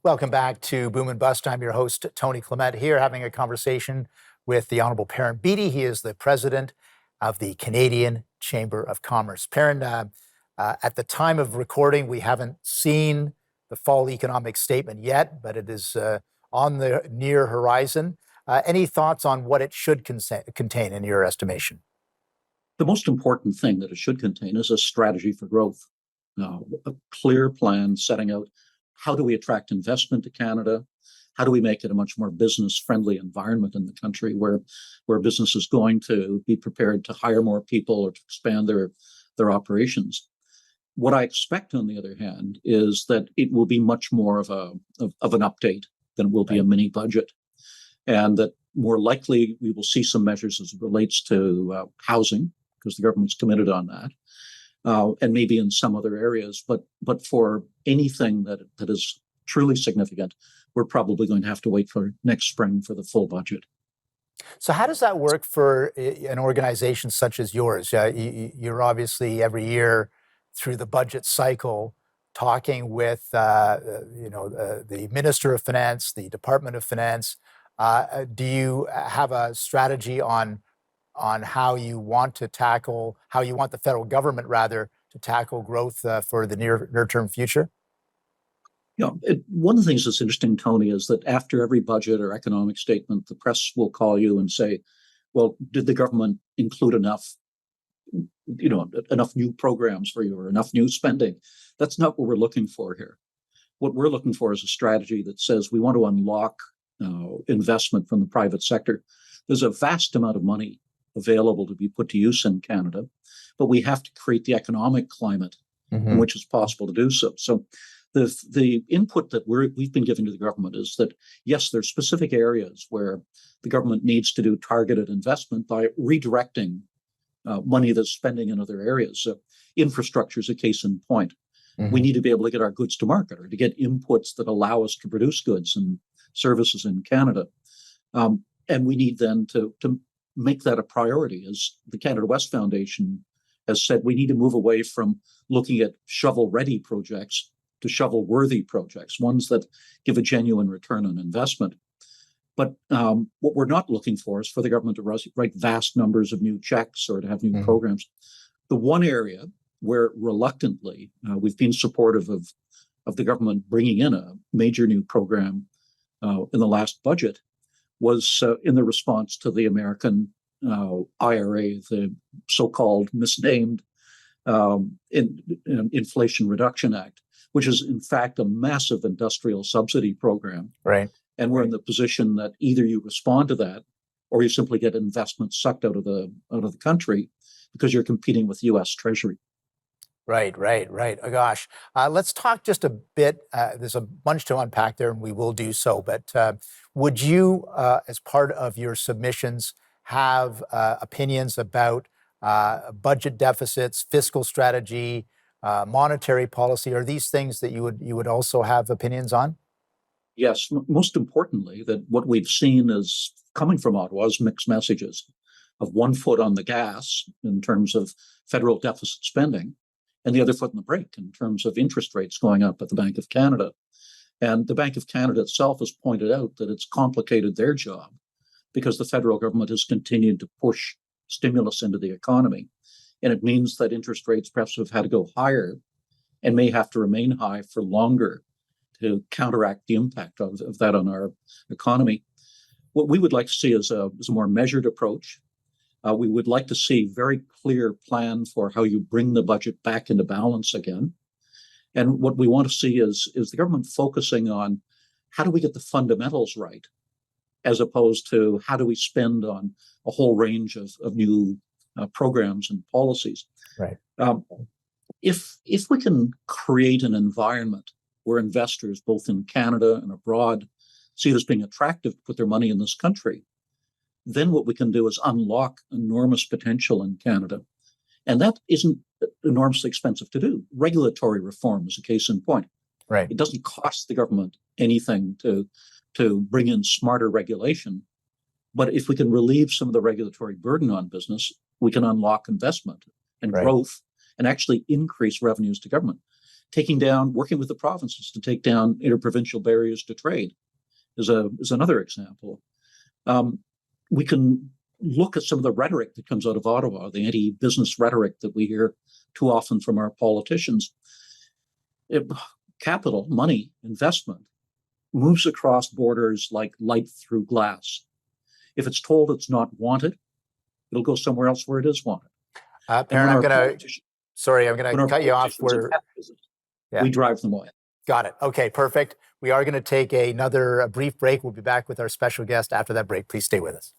Welcome back to Boom and Bust. I'm your host, Tony Clement, here having a conversation with the Honorable Perrin Beatty. He is the president of the Canadian Chamber of Commerce. Perrin, at the time of recording, we haven't seen the fall economic statement yet, but it is on the near horizon. Any thoughts on what it should contain in your estimation? The most important thing that it should contain is a strategy for growth, a clear plan setting out how do we attract investment to Canada? How do we make it a much more business-friendly environment in the country where business is going to be prepared to hire more people or to expand their operations? What I expect, on the other hand, is that it will be much more of an update than it will be a mini budget, and that more likely we will see some measures as it relates to housing, because the government's committed on that. And maybe in some other areas, but for anything that is truly significant, we're probably going to have to wait for next spring for the full budget. So how does that work for an organization such as yours? You're obviously every year through the budget cycle talking with the Minister of Finance, the Department of Finance. Do you have a strategy on how you want the federal government, rather, to tackle growth for the near-term future? One of the things that's interesting, Tony, is that after every budget or economic statement, the press will call you and say, well, did the government include enough new programs for you or enough new spending? That's not what we're looking for here. What we're looking for is a strategy that says we want to unlock investment from the private sector. There's a vast amount of money available to be put to use in Canada, but we have to create the economic climate in which it's possible to do so. So the input that we've been giving to the government is that, yes, there's specific areas where the government needs to do targeted investment by redirecting money that's spending in other areas. So infrastructure is a case in point. We need to be able to get our goods to market, or to get inputs that allow us to produce goods and services in Canada. And we need then to make that a priority. As the Canada West Foundation has said, we need to move away from looking at shovel-ready projects to shovel-worthy projects, ones that give a genuine return on investment. But what we're not looking for is for the government to write vast numbers of new checks or to have new programs. The one area where reluctantly we've been supportive of the government bringing in a major new program in the last budget was in the response to the American IRA, the so-called misnamed Inflation Reduction Act, which is in fact a massive industrial subsidy program. Right. And we're in the position that either you respond to that, or you simply get investment sucked out of the country because you're competing with U.S. Treasury. Right. Oh, gosh. Let's talk just a bit. There's a bunch to unpack there, and we will do so. But would you, as part of your submissions, have opinions about budget deficits, fiscal strategy, monetary policy? Are these things that you would also have opinions on? Yes. Most importantly, that what we've seen is coming from Ottawa is mixed messages of one foot on the gas in terms of federal deficit spending, and the other foot in the brake in terms of interest rates going up at the Bank of Canada. And the Bank of Canada itself has pointed out that it's complicated their job because the federal government has continued to push stimulus into the economy. And it means that interest rates perhaps have had to go higher and may have to remain high for longer to counteract the impact of that on our economy. What we would like to see is a more measured approach. We would like to see very clear plan for how you bring the budget back into balance again. And what we want to see is the government focusing on how do we get the fundamentals right, as opposed to how do we spend on a whole range of new programs and policies. Right. If we can create an environment where investors, both in Canada and abroad, see it as being attractive to put their money in this country, then what we can do is unlock enormous potential in Canada. And that isn't enormously expensive to do. Regulatory reform is a case in point. Right. It doesn't cost the government anything to bring in smarter regulation. But if we can relieve some of the regulatory burden on business, we can unlock investment and growth and actually increase revenues to government. working with the provinces to take down interprovincial barriers to trade is another example. We can look at some of the rhetoric that comes out of Ottawa, the anti-business rhetoric that we hear too often from our politicians. Capital, money, investment moves across borders like light through glass. If it's told it's not wanted, it'll go somewhere else where it is wanted. Perrin, I'm going to cut you off. We drive them away. Got it. Okay, perfect. We are going to take another brief break. We'll be back with our special guest after that break. Please stay with us.